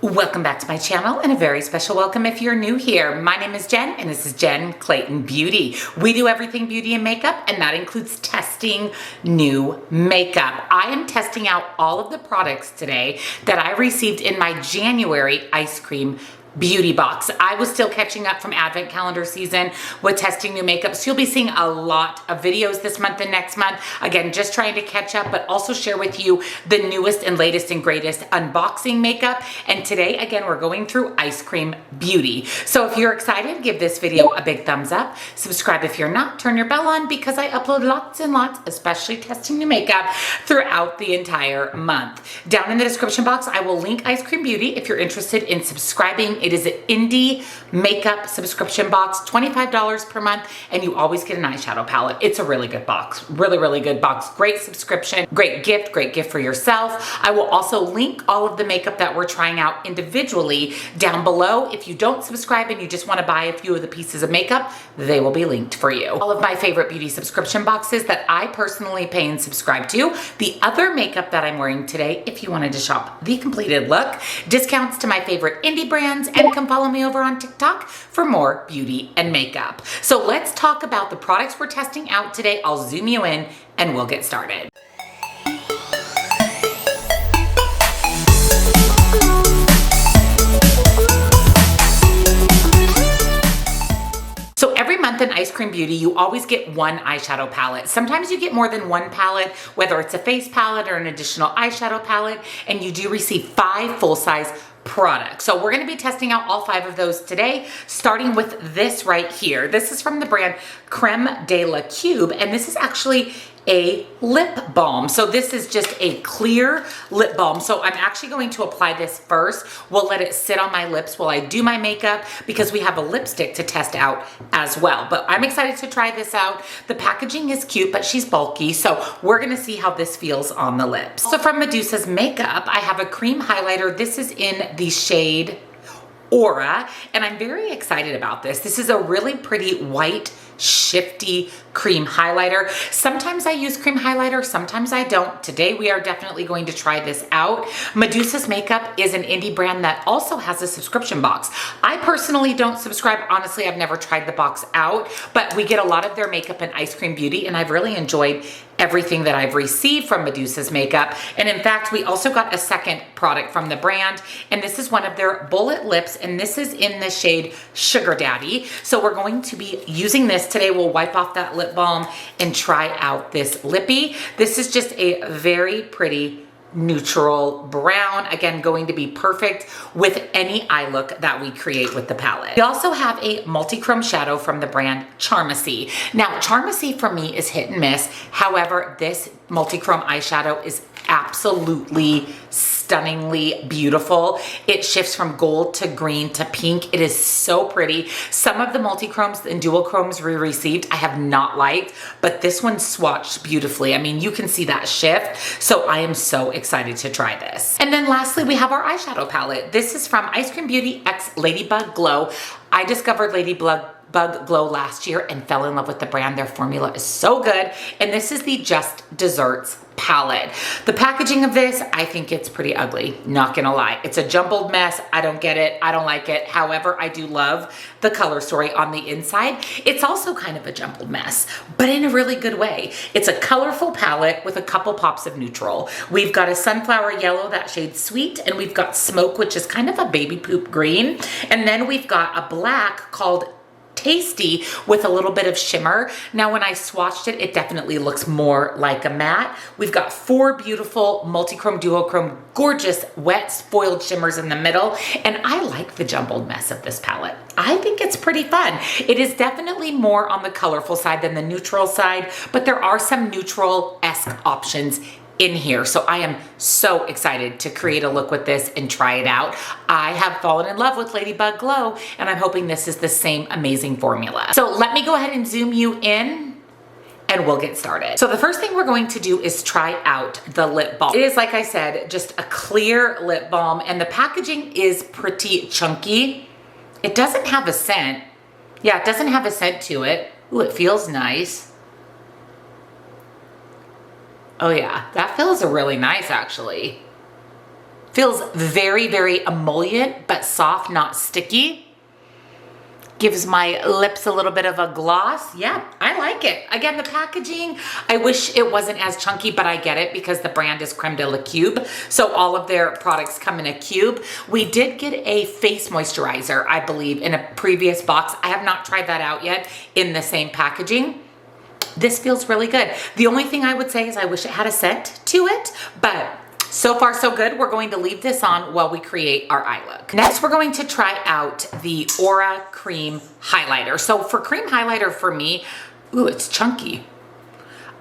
Welcome back to my channel and a very special welcome if you're new here. My name is Jen and this is Jen Clayton Beauty. We do everything beauty and makeup, and that includes testing new makeup. I am testing out all of the products today that I received in my January ice cream beauty box. I was still catching up from advent calendar season with testing new makeup, so you'll be seeing a lot of videos this month and next month. Again, just trying to catch up, but also share with you the newest and latest and greatest unboxing makeup. And today, again, we're going through Ice Cream Beauty. So if you're excited, give this video a big thumbs up. Subscribe if you're not, turn your bell on, because I upload lots and lots, especially testing new makeup, throughout the entire month. Down in the description box, I will link Ice Cream Beauty if you're interested in subscribing. It is an indie makeup subscription box, $25 per month, and you always get an eyeshadow palette. It's a really good box, really good box. Great subscription, great gift for yourself. I will also link all of the makeup that we're trying out individually down below. If you don't subscribe and you just want to buy a few of the pieces of makeup, they will be linked for you. All of my favorite beauty subscription boxes that I personally pay and subscribe to. The other makeup that I'm wearing today, if you wanted to shop the completed look, discounts to my favorite indie brands, and come follow me over on TikTok for more beauty and makeup. So let's talk about the products we're testing out today. I'll zoom you in and we'll get started. So every month in Ice Cream Beauty, you always get one eyeshadow palette. Sometimes you get more than one palette, whether it's a face palette or an additional eyeshadow palette, and you do receive 5 full-size products. So we're going to be testing out all 5 of those today, starting with this right here. This is from the brand Creme de la Cube, and this is actually a lip balm. So this is just a clear lip balm. So I'm actually going to apply this first. We'll let it sit on my lips while I do my makeup, because we have a lipstick to test out as well. But I'm excited to try this out. The packaging is cute, but she's bulky. So we're gonna see how this feels on the lips. So from Medusa's Makeup, I have a cream highlighter. This is in the shade Aura, and I'm very excited about this. This is a really pretty white, shifty cream highlighter. Sometimes I use cream highlighter, sometimes I don't. Today we are definitely going to try this out. Medusa's Makeup is an indie brand that also has a subscription box. I personally don't subscribe. Honestly, I've never tried the box out, but we get a lot of their makeup in Ice Cream Beauty, and I've really enjoyed everything that I've received from Medusa's Makeup. And in fact, we also got a second product from the brand, and this is one of their bullet lips, and this is in the shade Sugar Daddy. So we're going to be using this today. We'll wipe off that lip balm and try out this lippy. This is just a very pretty neutral brown, again going to be perfect with any eye look that we create with the palette. We also have a multi-chrome shadow from the brand Charmacy. Now Charmacy for me is hit and miss. However, this multi-chrome eyeshadow is absolutely stunningly beautiful. It shifts from gold to green to pink. It is so pretty. Some of the multi-chromes and dual chromes we received I have not liked, but this one swatched beautifully. I mean, you can see that shift. So I am so excited to try this. And then lastly, we have our eyeshadow palette. This is from Ice Cream Beauty X Ladybug Glow. I discovered Ladybug Glow last year and fell in love with the brand. Their formula is so good. And this is the Just Desserts palette. The packaging of this, I think it's pretty ugly, not gonna lie. It's a jumbled mess. I don't get it. I don't like it. However, I do love the color story on the inside. It's also kind of a jumbled mess, but in a really good way. It's a colorful palette with a couple pops of neutral. We've got a sunflower yellow, that shade Sweet, and we've got Smoke, which is kind of a baby poop green. And then we've got a black called Tasty with a little bit of shimmer. Now when I swatched it, it definitely looks more like a matte. We've got 4 beautiful multi-chrome, duochrome, gorgeous wet spoiled shimmers in the middle, and I like the jumbled mess of this palette. I think it's pretty fun. It is definitely more on the colorful side than the neutral side, but there are some neutral-esque options in here. So I am so excited to create a look with this and try it out. I have fallen in love with Ladybug Glow, and I'm hoping this is the same amazing formula. So let me go ahead and zoom you in and we'll get started. So the first thing we're going to do is try out the lip balm. It is, like I said, just a clear lip balm, and the packaging is pretty chunky. It doesn't have a scent. Yeah, it doesn't have a scent to it. Ooh, it feels nice. Oh yeah, that feels really nice actually. Feels very, very emollient, but soft, not sticky. Gives my lips a little bit of a gloss. Yeah, I like it. Again, the packaging, I wish it wasn't as chunky, but I get it because the brand is Creme de la Cube. So all of their products come in a cube. We did get a face moisturizer, I believe, in a previous box. I have not tried that out yet in the same packaging. This feels really good. The only thing I would say is I wish it had a scent to it, but so far so good. We're going to leave this on while we create our eye look. Next, we're going to try out the Aura Cream Highlighter. So for cream highlighter for me, ooh, it's chunky.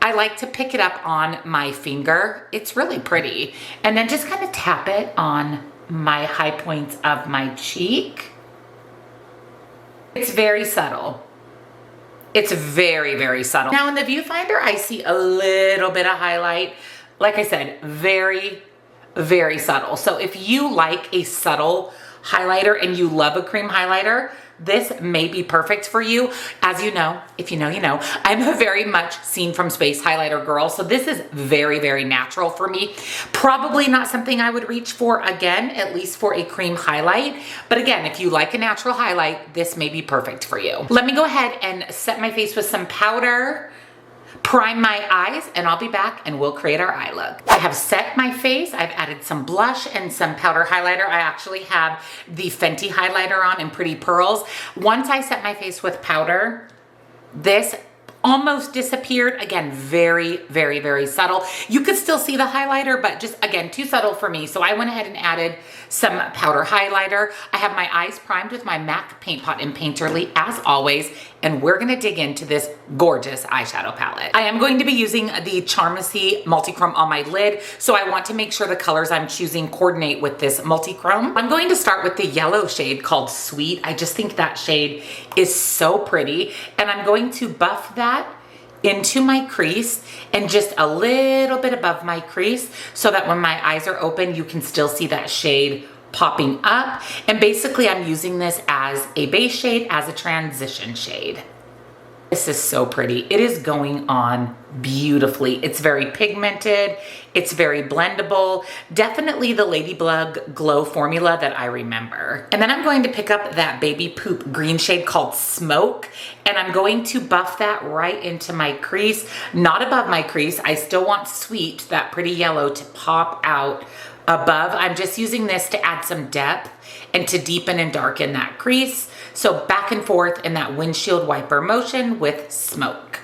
I like to pick it up on my finger. It's really pretty. And then just kind of tap it on my high points of my cheek. It's very subtle. It's very, very subtle. Now in the viewfinder, I see a little bit of highlight. Like I said, very, very subtle. So if you like a subtle highlighter and you love a cream highlighter, this may be perfect for you. As you know, if you know, you know, I'm a very much seen from space highlighter girl. So this is very, very natural for me. Probably not something I would reach for again, at least for a cream highlight. But again, if you like a natural highlight, this may be perfect for you. Let me go ahead and set my face with some powder, prime my eyes, and I'll be back and we'll create our eye look. I have set my face. I've added some blush and some powder highlighter. I actually have the Fenty highlighter on in Pretty Pearls. Once I set my face with powder, this almost disappeared. Again, very, very, very subtle. You could still see the highlighter, but just again, too subtle for me. So I went ahead and added some powder highlighter. I have my eyes primed with my MAC Paint Pot in Painterly as always, and we're gonna dig into this gorgeous eyeshadow palette. I am going to be using the Charmacy Multichrome on my lid, so I want to make sure the colors I'm choosing coordinate with this multichrome. I'm going to start with the yellow shade called Sweet. I just think that shade is so pretty, and I'm going to buff that into my crease and just a little bit above my crease so that when my eyes are open, you can still see that shade popping up. And basically I'm using this as a base shade, as a transition shade. This is so pretty. It is going on beautifully. It's very pigmented. It's very blendable. Definitely the Ladybug Glow formula that I remember. And then I'm going to pick up that Baby Poop green shade called Smoke, and I'm going to buff that right into my crease, not above my crease. I still want Sweet, that pretty yellow, to pop out above. I'm just using this to add some depth and to deepen and darken that crease. So back and forth in that windshield wiper motion with Smoke.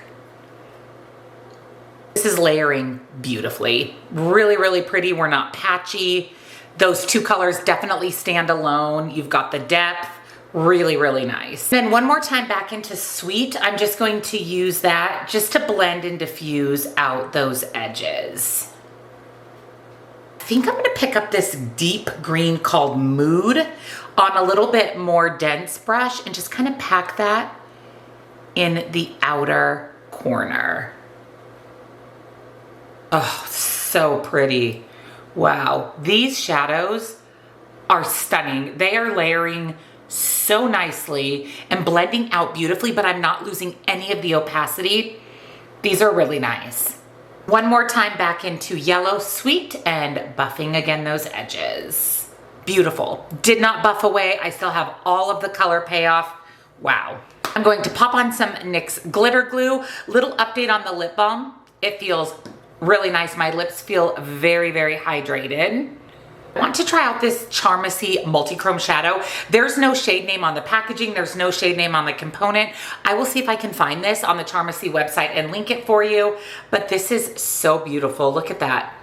This is layering beautifully. Really, really pretty. We're not patchy. Those two colors definitely stand alone. You've got the depth. Really, really nice. Then one more time back into Sweet. I'm just going to use that just to blend and diffuse out those edges. I think I'm gonna pick up this deep green called Mood on a little bit more dense brush and just kind of pack that in the outer corner. Oh, so pretty. Wow, these shadows are stunning. They are layering so nicely and blending out beautifully, but I'm not losing any of the opacity. These are really nice. One more time back into Yellow Sweet and buffing again those edges. Beautiful. Did not buff away. I still have all of the color payoff. Wow. I'm going to pop on some NYX glitter glue. Little update on the lip balm. It feels really nice. My lips feel very, very hydrated. I want to try out this Charmacy Multichrome Shadow. There's no shade name on the packaging. There's no shade name on the component. I will see if I can find this on the Charmacy website and link it for you. But this is so beautiful. Look at that.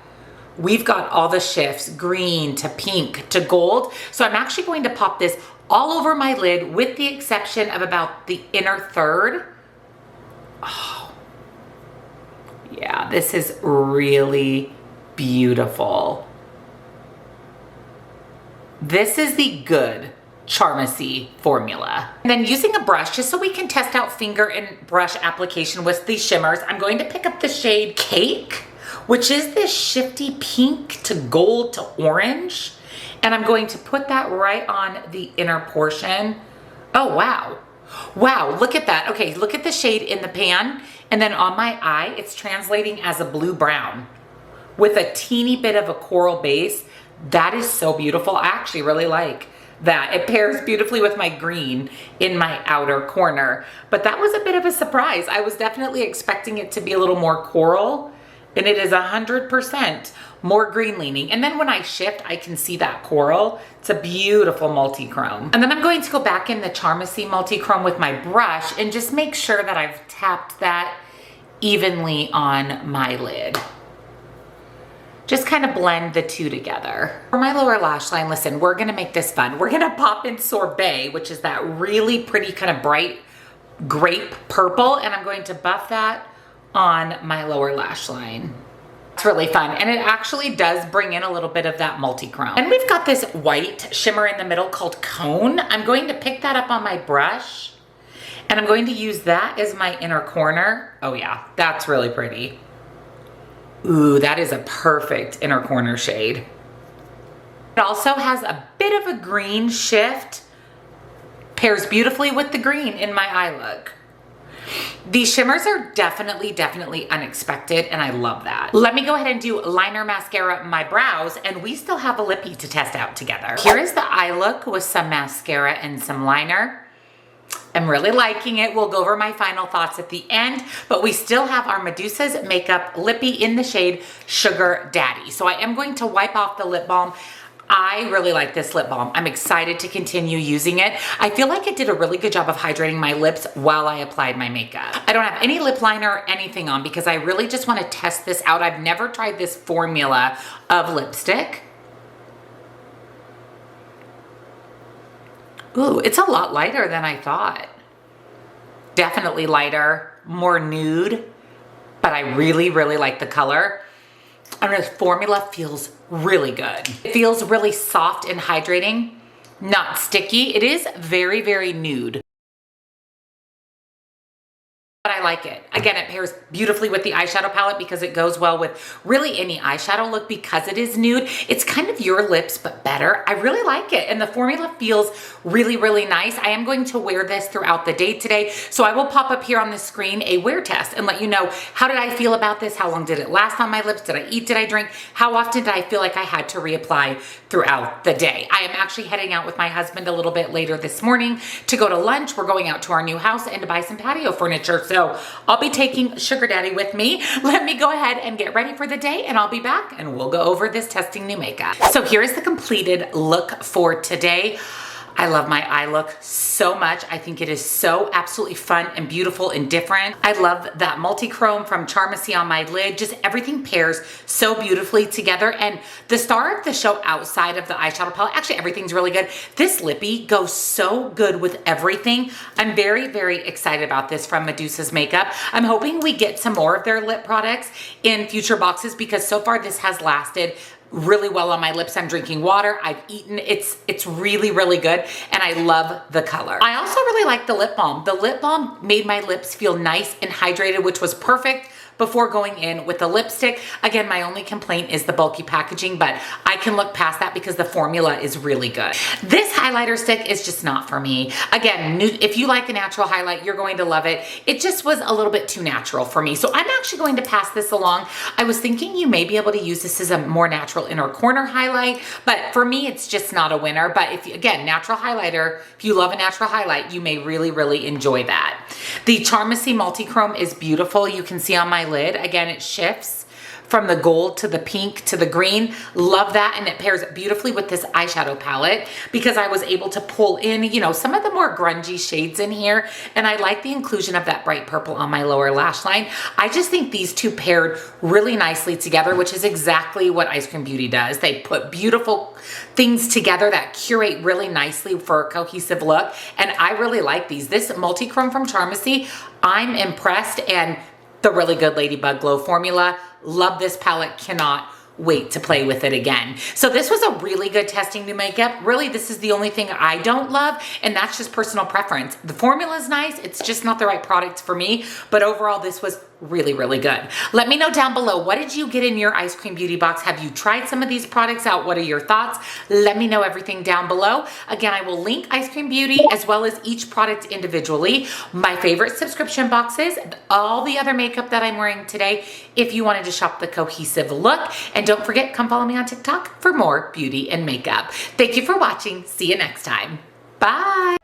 We've got all the shifts, green to pink to gold. So I'm actually going to pop this all over my lid with the exception of about the inner third. Oh, yeah, this is really beautiful. This is the good Charmacy formula. And then using a brush, just so we can test out finger and brush application with these shimmers, I'm going to pick up the shade Cake, which is this shifty pink to gold to orange. And I'm going to put that right on the inner portion. Oh, wow. Wow, look at that. Okay, look at the shade in the pan. And then on my eye, it's translating as a blue-brown with a teeny bit of a coral base. That is so beautiful. I actually really like that. It pairs beautifully with my green in my outer corner. But that was a bit of a surprise. I was definitely expecting it to be a little more coral, and it is 100% more green leaning. And then when I shift, I can see that coral. It's a beautiful multi-chrome. And then I'm going to go back in the Charmacy multi-chrome with my brush and just make sure that I've tapped that evenly on my lid. Just kind of blend the two together. For my lower lash line, listen, we're gonna make this fun. We're gonna pop in Sorbet, which is that really pretty kind of bright grape purple, and I'm going to buff that on my lower lash line. It's really fun, and it actually does bring in a little bit of that multi-chrome. And we've got this white shimmer in the middle called Cone. I'm going to pick that up on my brush, and I'm going to use that as my inner corner. Oh yeah, that's really pretty. Ooh, that is a perfect inner corner shade. It also has a bit of a green shift. Pairs beautifully with the green in my eye look. These shimmers are definitely unexpected, and I love that. Let me go ahead and do liner, mascara, my brows, and we still have a lippy to test out together. Here is the eye look with some mascara and some liner. I'm really liking it. We'll go over my final thoughts at the end, but we still have our Medusa's Makeup Lippy in the shade Sugar Daddy. So I am going to wipe off the lip balm. I really like this lip balm. I'm excited to continue using it. I feel like it did a really good job of hydrating my lips while I applied my makeup. I don't have any lip liner or anything on because I really just want to test this out. I've never tried this formula of lipstick. Ooh, it's a lot lighter than I thought. Definitely lighter, more nude, but I really like the color. And this formula feels really good. It feels really soft and hydrating, not sticky. It is very nude. But I like it. Again, it pairs beautifully with the eyeshadow palette because it goes well with really any eyeshadow look because it is nude. It's kind of your lips, but better. I really like it. And the formula feels really nice. I am going to wear this throughout the day today. So I will pop up here on the screen a wear test and let you know, how did I feel about this? How long did it last on my lips? Did I eat? Did I drink? How often did I feel like I had to reapply throughout the day? I am actually heading out with my husband a little bit later this morning to go to lunch. We're going out to our new house and to buy some patio furniture. So I'll be taking Sugar Daddy with me. Let me go ahead and get ready for the day, and I'll be back and we'll go over this testing new makeup. So here is the completed look for today. I love my eye look so much. I think it is so absolutely fun and beautiful and different. I love that multi-chrome from Charmacy on my lid. Just everything pairs so beautifully together. And the star of the show outside of the eyeshadow palette, actually everything's really good. This lippy goes so good with everything. I'm very excited about this from Medusa's Makeup. I'm hoping we get some more of their lip products in future boxes because so far this has lasted really well on my lips. I'm drinking water. I've eaten. It's really good, and I love the color. I also really like the lip balm. The lip balm made my lips feel nice and hydrated, which was perfect before going in with the lipstick. Again, my only complaint is the bulky packaging, but I can look past that because the formula is really good. This highlighter stick is just not for me. Again, if you like a natural highlight, you're going to love it. It just was a little bit too natural for me. So I'm actually going to pass this along. I was thinking you may be able to use this as a more natural inner corner highlight, but for me, it's just not a winner. But if you, again, natural highlighter, if you love a natural highlight, you may really enjoy that. The Charmacy Multi-Chrome is beautiful. You can see on my lid, again, it shifts from the gold to the pink to the green. Love that, and it pairs beautifully with this eyeshadow palette because I was able to pull in, you know, some of the more grungy shades in here, and I like the inclusion of that bright purple on my lower lash line. I just think these two paired really nicely together, which is exactly what Eyescream Beauty does. They put beautiful things together that curate really nicely for a cohesive look, and I really like these. This multi-chrome from Charmacy, I'm impressed, and the really good Ladybug Glow formula. Love this palette, cannot wait to play with it again. So this was a really good testing new makeup. Really, this is the only thing I don't love, and that's just personal preference. The formula is nice, it's just not the right product for me, but overall this was really, really good. Let me know down below, what did you get in your Ice Cream Beauty box? Have you tried some of these products out? What are your thoughts? Let me know everything down below. Again, I will link Ice Cream Beauty as well as each product individually, my favorite subscription boxes, all the other makeup that I'm wearing today, if you wanted to shop the cohesive look. And don't forget, come follow me on TikTok for more beauty and makeup. Thank you for watching. See you next time. Bye.